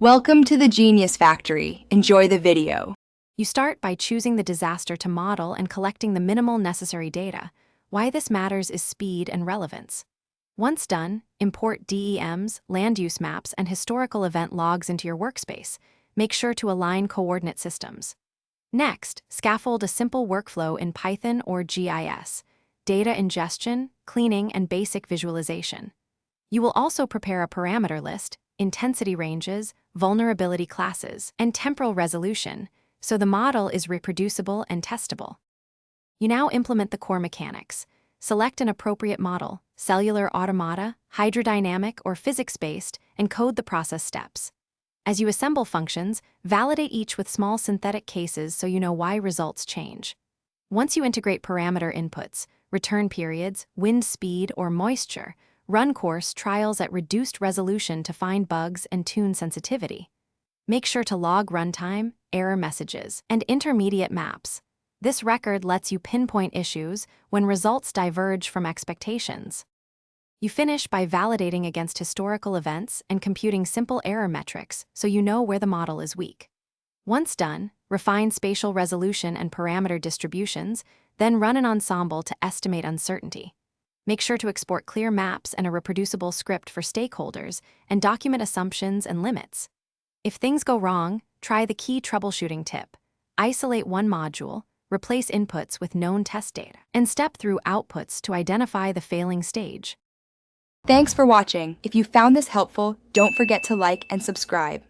Welcome to the Genius Factory. Enjoy the video. You start by choosing the disaster to model and collecting the minimal necessary data. Why this matters is speed and relevance. Once done, import DEMs, land use maps, and historical event logs into your workspace. Make sure to align coordinate systems. Next, scaffold a simple workflow in Python or GIS. Data ingestion, cleaning, and basic visualization. You will also prepare a parameter list, intensity ranges, vulnerability classes, and temporal resolution, so the model is reproducible and testable. You now implement the core mechanics. Select an appropriate model, cellular automata, hydrodynamic, or physics-based, and code the process steps. As you assemble functions, validate each with small synthetic cases so you know why results change. Once you integrate parameter inputs, return periods, wind speed, or moisture, run course trials at reduced resolution to find bugs and tune sensitivity. Make sure to log runtime, error messages, and intermediate maps. This record lets you pinpoint issues when results diverge from expectations. You finish by validating against historical events and computing simple error metrics so you know where the model is weak. Once done, refine spatial resolution and parameter distributions, then run an ensemble to estimate uncertainty. Make sure to export clear maps and a reproducible script for stakeholders, and document assumptions and limits. If things go wrong, try the key troubleshooting tip. Isolate one module, replace inputs with known test data, and step through outputs to identify the failing stage. Thanks for watching. If you found this helpful, don't forget to like and subscribe.